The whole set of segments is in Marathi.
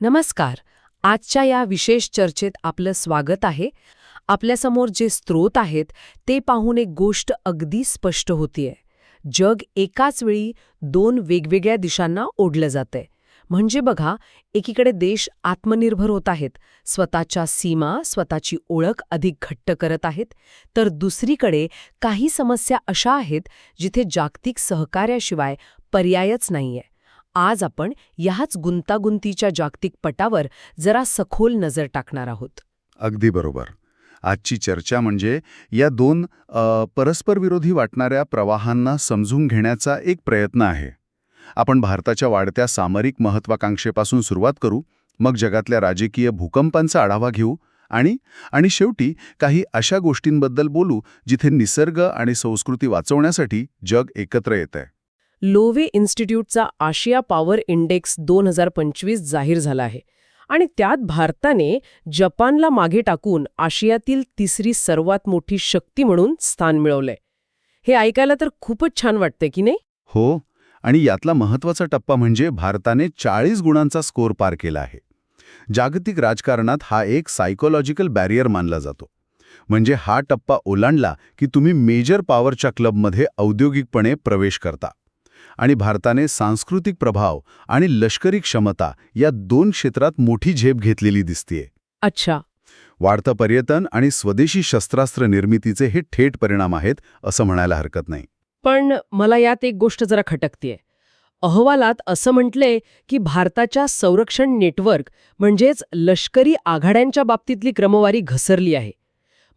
नमस्कार. आजच्या या विशेष चर्चेत आपलं स्वागत आहे. आपल्यासमोर जे स्रोत आहेत ते पाहून एक गोष्ट अगदी स्पष्ट होतीये. जग एकाच वेळी दोन वेगवेगळ्या दिशांना ओढलं जातंय. म्हणजे बघा, एकीकडे देश आत्मनिर्भर होत आहेत, स्वतःच्या सीमा, स्वतःची ओळख अधिक घट्ट करत आहेत, तर दुसरीकडे काही समस्या अशा आहेत जिथे जागतिक सहकार्याशिवाय पर्यायच नाहीये. आज आपण ह्याच गुंतागुंतीच्या जागतिक पटावर जरा सखोल नजर टाकणार आहोत. अगदी बरोबर. आजची चर्चा म्हणजे या दोन परस्पर विरोधी वाटणाऱ्या प्रवाहांना समजून घेण्याचा एक प्रयत्न आहे. आपण भारताच्या वाढत्या सामरिक महत्वाकांक्षेपासून सुरुवात करू, मग जगातल्या राजकीय भूकंपांचा आढावा घेऊ आणि शेवटी काही अशा गोष्टींबद्दल बोलू जिथे निसर्ग आणि संस्कृती वाचवण्यासाठी जग एकत्र येतंय. लोवे इन्स्टिट्यूटचा आशिया पॉवर इंडेक्स 2025 जाहीर झाला आहे आणि त्यात भारताने जपानला मागे टाकून आशियातील तिसरी सर्वात मोठी शक्ती म्हणून स्थान मिळवलंय. हे ऐकायला तर खूपच छान वाटतंय की नाही? हो, आणि यातला महत्त्वाचा टप्पा म्हणजे भारताने 40 गुणांचा स्कोअर पार केला आहे. जागतिक राजकारणात हा एक सायकोलॉजिकल बॅरियर मानला जातो. म्हणजे हा टप्पा ओलांडला की तुम्ही मेजर पॉवरच्या क्लबमध्ये औद्योगिकपणे प्रवेश करता. आणि भारताने सांस्कृतिक प्रभाव आणि लष्करी क्षमता या दोन क्षेत्रात मोठी झेप घेतलेली दिसतेय. अच्छा. वाढतं पर्यटन आणि स्वदेशी शस्त्रास्त्र निर्मितीचे हे थेट परिणाम आहेत असं म्हणायला हरकत नाही. पण मला यात एक गोष्ट जरा खटकतेय. अहवालात असं म्हटलंय की भारताच्या संरक्षण नेटवर्क म्हणजेच लष्करी आघाड्यांच्या बाबतीतली क्रमवारी घसरली आहे.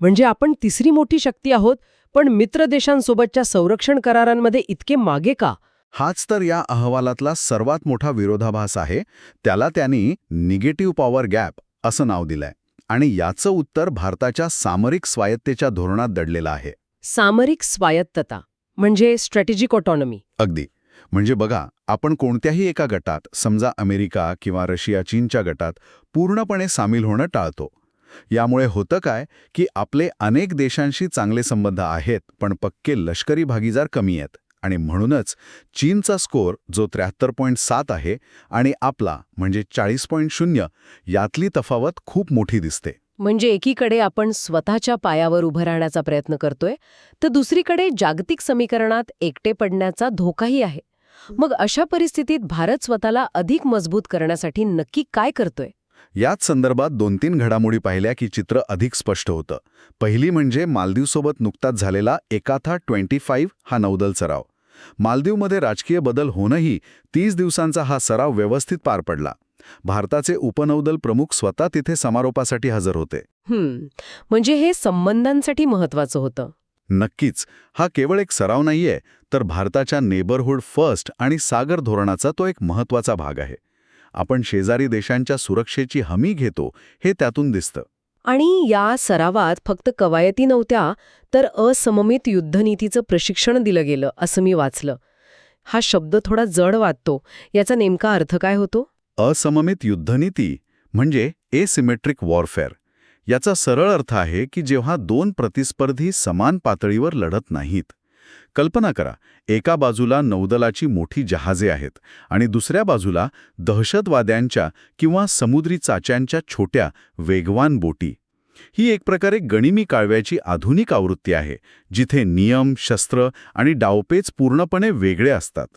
म्हणजे आपण तिसरी मोठी शक्ती आहोत, पण मित्र देशांसोबतच्या संरक्षण करारांमध्ये इतके मागे का? हाच तर या अहवालातला सर्वात मोठा विरोधाभास आहे. त्याला त्यांनी निगेटिव्ह पॉवर गॅप असं नाव दिलंय. आणि याचं उत्तर भारताच्या सामरिक स्वायत्तेच्या धोरणात दडलेलं आहे. सामरिक स्वायत्तता म्हणजे स्ट्रॅटेजिक ऑटॉनॉमी. अगदी. म्हणजे बघा, आपण कोणत्याही एका गटात, समजा अमेरिका किंवा रशिया चीनच्या गटात, पूर्णपणे सामील होणं टाळतो. यामुळे होतं काय की आपले अनेक देशांशी चांगले संबंध आहेत, पण पक्के लष्करी भागीदार कमी आहेत. आणि म्हणूनच चीनचा स्कोअर जो 73.7 आहे आणि आपला म्हणजे 40.0 यातली तफावत खूप मोठी दिसते. म्हणजे एकीकडे आपण स्वतःच्या पायावर उभं राहण्याचा प्रयत्न करतोय, तर दुसरीकडे जागतिक समीकरणात एकटे पडण्याचा धोकाही आहे. मग अशा परिस्थितीत भारत स्वतःला अधिक मजबूत करण्यासाठी नक्की काय करतोय? याच संदर्भात 2-3 घडामोडी पाहिल्या की चित्र अधिक स्पष्ट होतं. पहिली म्हणजे मालदीवसोबत नुकताच झालेला एकाथा 25 हा नौदल सराव. मालदीवमध्ये राजकीय बदल होऊनही 30 दिवसांचा हा सराव व्यवस्थित पार पडला. भारताचे उपनौदल प्रमुख स्वतः तिथे समारोपासाठी हजर होते. म्हणजे हे संबंधांसाठी महत्वाचं होतं. नक्कीच. हा केवळ एक सराव नाहीये, तर भारताच्या नेबरहुड फर्स्ट आणि सागर धोरणाचा तो एक महत्वाचा भाग आहे. आपण शेजारी देशांच्या सुरक्षेची हमी घेतो हे त्यातून दिसतं. आणि या सरावात फक्त कवायती नव्हत्या, तर असममित युद्धनीतीचं प्रशिक्षण दिलं गेलं असं मी वाचलं. हा शब्द थोडा जड वाटतो. याचा नेमका अर्थ काय होतो? असममित युद्धनीती म्हणजे एसिमेट्रिक वॉरफेअर. याचा सरळ अर्थ आहे की जेव्हा दोन प्रतिस्पर्धी समान पातळीवर लढत नाहीत. कल्पना करा, एका बाजूला नौदलाची मोठी जहाजे आहेत आणि दुसऱ्या बाजूला दहशतवाद्यांच्या किंवा समुद्री चाच्यांच्या छोट्या वेगवान बोटी. ही एक प्रकारे गनिमी कालव्याची आधुनिक आवृत्ती आहे, जिथे नियम, शस्त्र आणि डावपेच पूर्णपणे वेगळे असतात.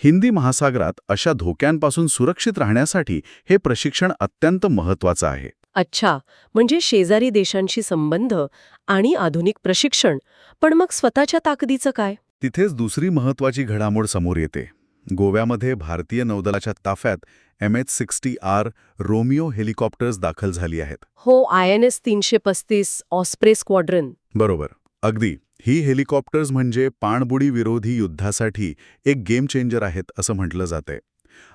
हिंदी महासागरात अशा धोक्यांपासून सुरक्षित राहण्यासाठी हे प्रशिक्षण अत्यंत महत्त्वाचं आहे. अच्छा, म्हणजे शेजारी देशांशी संबंध आणि आधुनिक प्रशिक्षण. पण मग स्वतःच्या ताकदीचं काय? तिथेच दुसरी महत्त्वाची घडामोड समोर येते. गोव्यामध्ये भारतीय नौदलाच्या ताफ्यात MH-60R रोमिओ हेलिकॉप्टर्स दाखल झाली आहेत. हो, INS 335 ऑस्प्रे स्क्वॉड्रन. बरोबर, अगदी. ही हेलिकॉप्टर्स म्हणजे पाणबुडी विरोधी युद्धासाठी एक गेम चेंजर आहेत असं म्हटलं जातंय.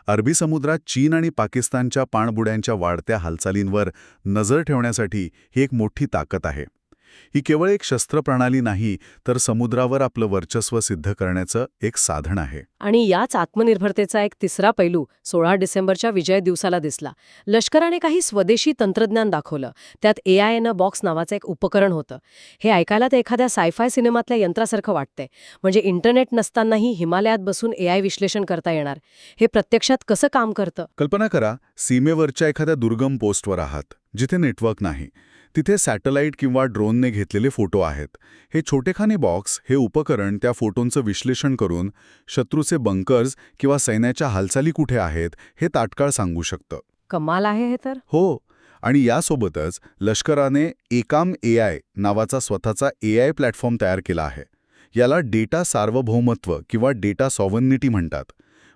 अरबी समुद्रात चीन आणि पाकिस्तानच्या पाणबुड्यांच्या वाढत्या हालचालींवर नजर ठेवण्यासाठी ही एक मोठी ताकद आहे. ही केवळ एक शस्त्रप्रणाली नाही, तर समुद्रावर आपलं वर्चस्व सिद्ध करण्याचं एक साधन आहे. आणि याच आत्मनिर्भरतेचा एक तिसरा पैलू 16 डिसेंबरच्या विजय दिवसाला दिसला. लष्कराने काही स्वदेशी तंत्रज्ञान दाखवलं. त्यात AIN बॉक्स नावाचं एक उपकरण होतं. हे ऐकायला तर एखाद्या सायफाय सिनेमातल्या यंत्रासारखं वाटतंय. म्हणजे इंटरनेट नसतानाही हिमालयात बसून AI विश्लेषण करता येणार. हे प्रत्यक्षात कसं काम करतं? कल्पना करा, सीमेवरच्या एखाद्या दुर्गम पोस्टवर आहात, जिथे नेटवर्क नाही. तिथे सॅटेलाईट किंवा ड्रोनने घेतलेले फोटो आहेत. हे छोटेखाने बॉक्स, हे उपकरण त्या फोटोंचं विश्लेषण करून शत्रूचे बंकर्स किंवा सैन्याच्या हालचाली कुठे आहेत हे तात्काळ सांगू शकतं. कमाल आहे हे तर. हो, आणि यासोबतच लष्कराने एकाम AI नावाचा स्वतःचा AI प्लॅटफॉर्म तयार केला आहे. याला डेटा सार्वभौमत्व किंवा डेटा सॉव्हर्निटी म्हणतात.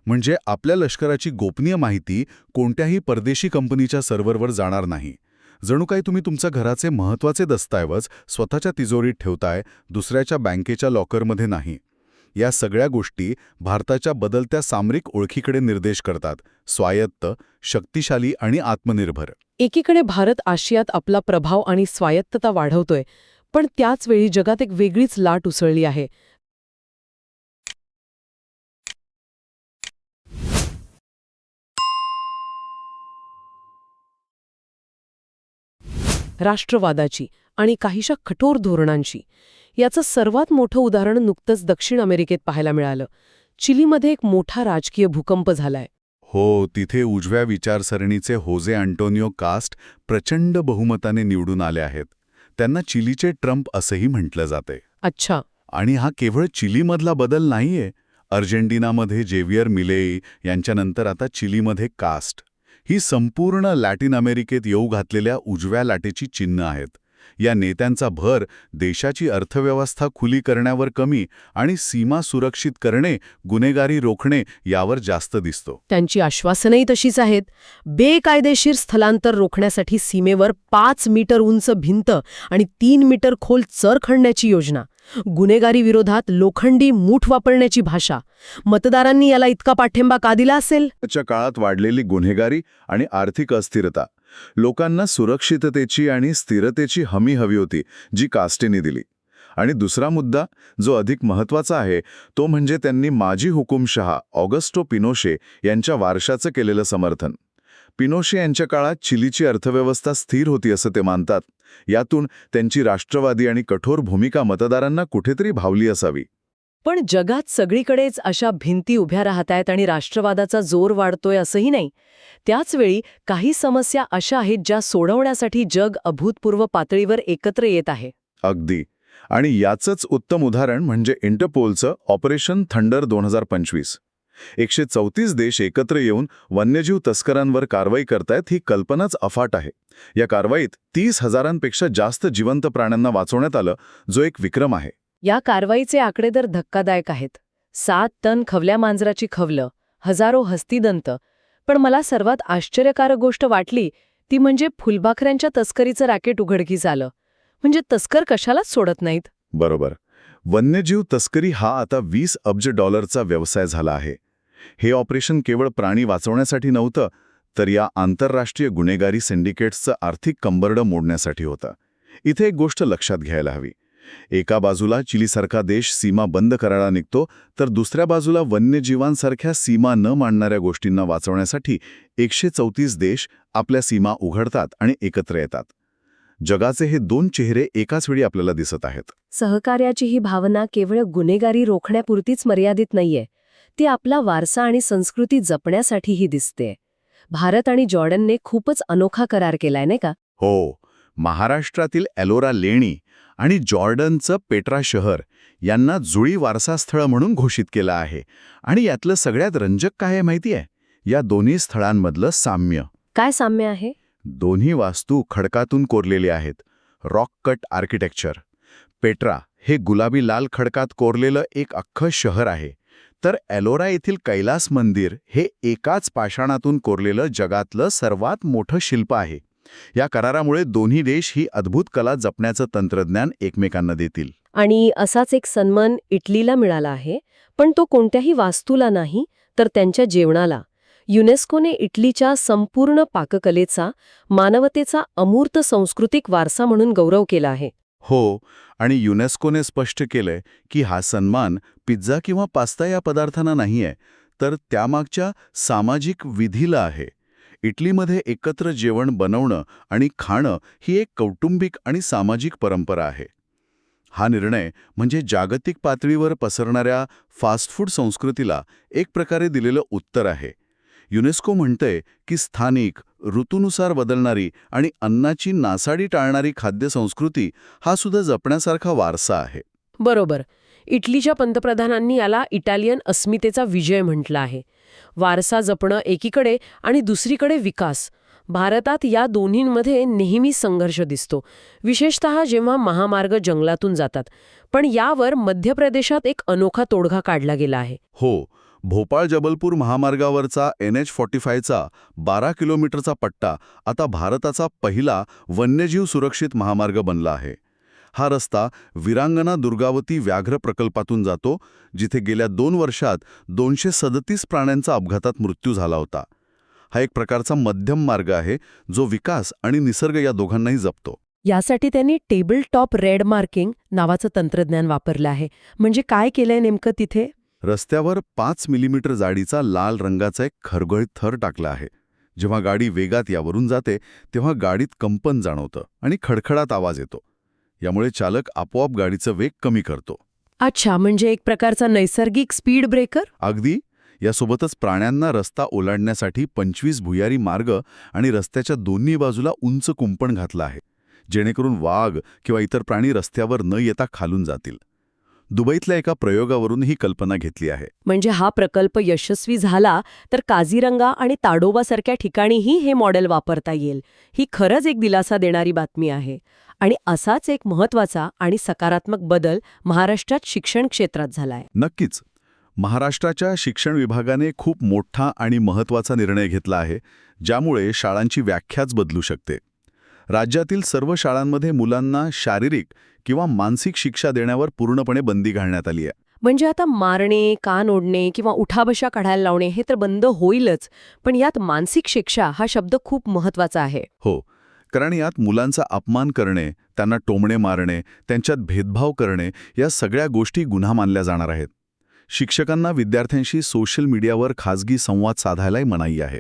म्हणजे आपल्या लष्कराची गोपनीय माहिती कोणत्याही परदेशी कंपनीच्या सर्व्हरवर जाणार नाही. जणू काही तुम्ही तुमच्या घराचे महत्त्वाचे दस्तऐवज स्वतःच्या तिजोरीत ठेवताय, दुसऱ्याच्या बँकेच्या लॉकरमध्ये नाही. या सगळ्या गोष्टी भारताच्या बदलत्या सामरिक ओळखीकडे निर्देश करतात: स्वायत्त, शक्तिशाली आणि आत्मनिर्भर. एकीकडे भारत आशियात आपला प्रभाव आणि स्वायत्तता वाढवतोय, पण त्याच वेळी जगात एक वेगळीच लाट उसळली आहे. राष्ट्रवादाची आणि काहीशा कठोर धोरणांची. याचं सर्वात मोठं उदाहरण नुकतंच दक्षिण अमेरिकेत पाहायला मिळालं. चिलीमध्ये एक मोठा राजकीय भूकंप झालाय. हो, तिथे उजव्या विचारसरणीचे होजे अँटोनियो कास्ट प्रचंड बहुमताने निवडून आले आहेत. त्यांना चिलीचे ट्रम्प असंही म्हटलं जाते. अच्छा. आणि हा केवळ चिलीमधला बदल नाहीये. अर्जेंटिनामध्ये जेवियर मिलेई यांच्यानंतर आता चिलीमध्ये कास्ट. ही संपूर्ण लॅटिन अमेरिकेत येऊ घातलेल्या उजव्या लाटेची चिन्ह आहेत. या नेत्यांचा भर देशाची अर्थव्यवस्था खुली करण्यावर कमी आणि सीमा सुरक्षित करणे, गुन्हेगारी रोखणे यावर जास्त दिसतो. त्यांची आश्वासनही तशीच आहेत. बेकायदेशीर स्थलांतर रोखण्यासाठी सीमेवर 5 मीटर उंच भिंत आणि 3 मीटर खोल चर खणण्याची योजना. गुन्हेगारी विरोधात लोखंडी मूठ वापरण्याची भाषा. मतदारांनी याला इतका पाठिंबा का दिला असेल? च्या काळात वाढलेली गुन्हेगारी आणि आर्थिक अस्थिरता. लोकांना सुरक्षिततेची आणि स्थिरतेची हमी हवी होती, जी कास्टेने दिली. आणि दुसरा मुद्दा, जो अधिक महत्त्वाचा आहे, तो म्हणजे त्यांनी माजी हुकुमशहा ऑगस्टो पिनोशे यांच्या वारशाचं केलेलं समर्थन. पिनोशे यांच्या काळात चिलीची अर्थव्यवस्था स्थिर होती असं ते मानतात. यातून त्यांची राष्ट्रवादी आणि कठोर भूमिका मतदारांना कुठेतरी भावली असावी. पण जगात सगळीकडेच अशा भिंती उभ्या राहतायत आणि राष्ट्रवादाचा जोर वाढतोय असंही नाही. त्याचवेळी काही समस्या अशा आहेत ज्या सोडवण्यासाठी जग अभूतपूर्व पातळीवर एकत्र येत आहे. अगदी. आणि याचंच उत्तम उदाहरण म्हणजे इंटरपोलचं ऑपरेशन थंडर 2025. 134 देश एकत्र येऊन वन्यजीव तस्करांवर कारवाई करतायत. ही कल्पनाच अफाट आहे. या कारवाईत 30,000पेक्षा जास्त जिवंत प्राण्यांना वाचवण्यात आलं, जो एक विक्रम आहे. या कारवाईचे आकडे तर धक्कादायक आहेत. 7 टन खवल्या मांजराची खवलं, हजारो हस्तिदंत. पण मला सर्वात आश्चर्यकारक गोष्ट वाटली ती म्हणजे फुलपाखरांच्या तस्करीचं रॅकेट उघडकीस आलं. म्हणजे तस्कर कशालाच सोडत नाहीत. बरोबर. वन्यजीव तस्करी हा आता $20 अब्ज व्यवसाय झाला आहे. हे ऑपरेशन केवळ प्राणी वाचवण्यासाठी नव्हतं, तर या आंतरराष्ट्रीय गुन्हेगारी सिंडिकेट्सचं आर्थिक कंबरडं मोडण्यासाठी होतं. इथे एक गोष्ट लक्षात घ्यायला हवी. एका बाजूला चिलीसारखा देश सीमा बंद करायला निघतो, तर दुसऱ्या बाजूला वन्यजीवांसारख्या सीमा न मांडणाऱ्या गोष्टींना वाचवण्यासाठी 134 देश आपल्या सीमा उघडतात आणि एकत्र येतात. जगाचे हे दोन चेहरे एकाच वेळी आपल्याला दिसत आहेत. सहकार्याची ही भावना केवळ गुन्हेगारी रोखण्यापुरतीच मर्यादित नाहीये. ती आपला वारसा आणि संस्कृती जपण्यासाठीही दिसते. भारत आणि जॉर्डनने खूपच अनोखा करार केलाय, नाही का? हो. महाराष्ट्रातील एलोरा लेणी आणि जॉर्डनचं पेट्रा शहर यांना जुळी वारसास्थळं म्हणून घोषित केलं आहे. आणि यातलं सगळ्यात रंजक काय आहे माहिती आहे? या दोन्ही स्थळांमधलं साम्य. काय साम्य आहे? दोन्ही वास्तू खडकातून कोरलेली आहेत. Rock cut architecture. पेट्रा हे गुलाबी लाल खडकात कोरलेलं एक अख्खं शहर आहे, तर एलोरा येथील कैलास मंदिर हे एकाच पाषाणातून कोरलेलं जगातलं सर्वात मोठं शिल्प आहे. या करारामुळे दोन्ही देश ही अद्भुत कला जपण्याचं तंत्रज्ञान एकमेकांना देतील. आणि असाच एक सन्मान इटलीला मिळाला आहे, पण तो कोणत्याही वास्तूला नाही, तर त्यांच्या जेवणाला. युनेस्कोने इटलीच्या संपूर्ण पाककलेचा, मानवतेचा अमूर्त सांस्कृतिक वारसा म्हणून गौरव केला आहे. हो, आणि युनेस्कोने स्पष्ट केलंय की हा सन्मान पिझ्झा किंवा पास्ता या पदार्थांना नाहीये, तर त्यामागच्या सामाजिक विधीला आहे. इटलीमध्ये एकत्र जेवण बनवणं आणि खाणं ही एक कौटुंबिक आणि सामाजिक परंपरा आहे. हा निर्णय म्हणजे जागतिक पातळीवर पसरणाऱ्या फास्ट फूड संस्कृतीला एक प्रकारे दिलेलं उत्तर आहे. युनेस्को म्हणतंय की स्थानिक, ऋतूनुसार बदलणारी आणि अन्नाची नासाडी टाळणारी खाद्यसंस्कृती हा सुद्धा जपण्यासारखा वारसा आहे. बरोबर. इटलीच्या पंतप्रधानांनी याला इटालियन अस्मितेचा विजय म्हटला आहे. वारसा जपणं एकीकडे आणि दुसरीकडे विकास. भारतात या दोन्हींमध्ये नेहमी संघर्ष दिसतो, विशेषतः जेव्हा महामार्ग जंगलातून जातात. पण यावर मध्य प्रदेशात एक अनोखा तोडगा काढला गेला आहे. हो, भोपाळ-जबलपूर महामार्गावरचा NH45चा 12 किलोमीटरचा पट्टा आता भारताचा पहिला वन्यजीव सुरक्षित महामार्ग बनला आहे. हा रस्ता वीरांगना दुर्गावती व्याघ्र प्रकल्पातून जातो, जिथे गेल्या 2 वर्षात 237 प्राण्यांचा अपघातात मृत्यू झाला होता. हा एक प्रकारचा मध्यम मार्ग आहे, जो विकास आणि निसर्ग या दोघांनाही जपतो. यासाठी त्यांनी टेबल टॉप रेड मार्किंग नावाचं तंत्रज्ञान वापरलं आहे. म्हणजे काय केलंय नेमकं तिथे? रस्त्यावर 5 मिलीमीटर जाडीचा लाल रंगाचा एक खरगळीत थर टाकला आहे. जेव्हा गाडी वेगात यावरून जाते, तेव्हा गाडीत कंपन जाणवतं आणि खडखडात आवाज येतो. यामुळे चालक आपोआप गाडीचा वेग कमी करतो. अच्छा, म्हणजे एक प्रकारचा नैसर्गिक स्पीड ब्रेकर? अगदी. यासोबतच प्राण्यांना रस्ता ओलांडण्यासाठी 25 भुयारी मार्ग आणि रस्त्याच्या दोन्ही बाजूला उंच कुंपण घातलं आहे, जेणेकरून वाघ किंवा इतर प्राणी रस्त्यावर न येता खालून जातील. दुबईतल्या एका प्रयोगावरून ही कल्पना घेतली आहे. म्हणजे हा प्रकल्प यशस्वी झाला तर काझीरंगा आणि ताडोबासारख्या ठिकाणीही हे मॉडेल वापरता येईल. ही खरंच एक दिलासा देणारी बातमी आहे. आणि असाच एक महत्त्वाचा आणि सकारात्मक बदल महाराष्ट्रात शिक्षण क्षेत्रात झालाय. नक्कीच. महाराष्ट्राच्या शिक्षण विभागाने खूप मोठा आणि महत्त्वाचा निर्णय घेतला आहे, ज्यामुळे शाळांची व्याख्याच बदलू शकते. राज्यातील सर्व शाळांमध्ये मुलांना शारीरिक किंवा मानसिक शिक्षा देण्यावर पूर्णपणे बंदी घालण्यात आली आहे. म्हणजे आता मारणे, कान ओढणे किंवा उठाबशा काढायला लावणे हे तर बंद होईलच, पण यात मानसिक शिक्षा हा शब्द खूप महत्त्वाचा आहे. हो, कारण यात मुलांचा अपमान करणे, त्यांना टोमणे मारणे, त्यांच्यात भेदभाव करणे या सगळ्या गोष्टी गुन्हा मानल्या जाणार आहेत. शिक्षकांना विद्यार्थ्यांशी सोशल मीडियावर खाजगी संवाद साधायलाही मनाई आहे.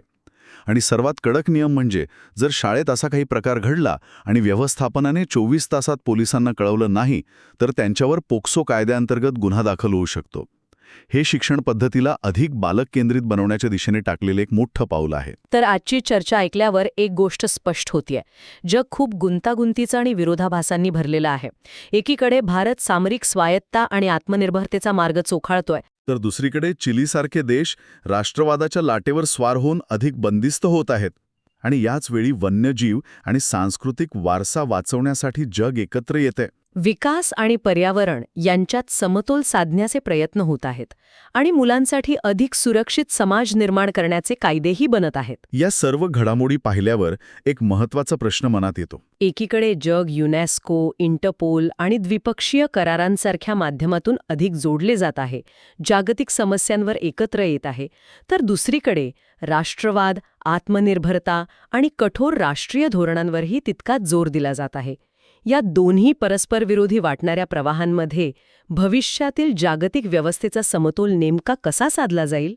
आणि सर्वात कडक नियम म्हणजे जर शाळेत असा काही प्रकार घडला आणि व्यवस्थापनाने 24 तासात पोलिसांना कळवलं नाही, तर त्यांच्यावर पोक्सो कायद्याअंतर्गत गुन्हा दाखल होऊ शकतो. हे शिक्षण पद्धतीला अधिक बालक केंद्रित बनवण्याच्या दिशेने टाकलेलं एक मोठं पाऊल आहे. तर आजची चर्चा ऐकल्यावर एक गोष्ट स्पष्ट होतीये. जग खूप गुंतागुंतीचं आणि विरोधाभासांनी भरलेलं आहे. एकीकडे भारत सामरिक स्वायत्ता आणि आत्मनिर्भरतेचा मार्ग चोखाळतोय, तर दुसरीकडे चिलीसारखे देश राष्ट्रवादाच्या लाटेवर स्वार होऊन अधिक बंदिस्त होत आहेत. आणि याच वेळी वन्यजीव आणि सांस्कृतिक वारसा वाचवण्यासाठी जग एकत्र येते. विकास आणि पर्यावरण यांच्यात समतोल साधण्याचे प्रयत्न होत आहेत आणि मुलांसाठी अधिक सुरक्षित समाज निर्माण करण्याचे कायदेही बनत आहेत. या सर्व घडामोडी पाहिल्यावर एक महत्त्वाचा प्रश्न मनात येतो. एकीकडे जग युनेस्को, इंटरपोल आणि द्विपक्षीय करारांसारख्या माध्यमातून अधिक जोडले जात आहे, जागतिक समस्यांवर एकत्र येत आहे, तर दुसरीकडे राष्ट्रवाद, आत्मनिर्भरता आणि कठोर राष्ट्रीय धोरणांवरही तितकाच जोर दिला जात आहे. या दोन्ही परस्परविरोधी वाटणाऱ्या प्रवाहांमध्ये भविष्यातील जागतिक व्यवस्थेचा समतोल नेमका कसा साधला जाईल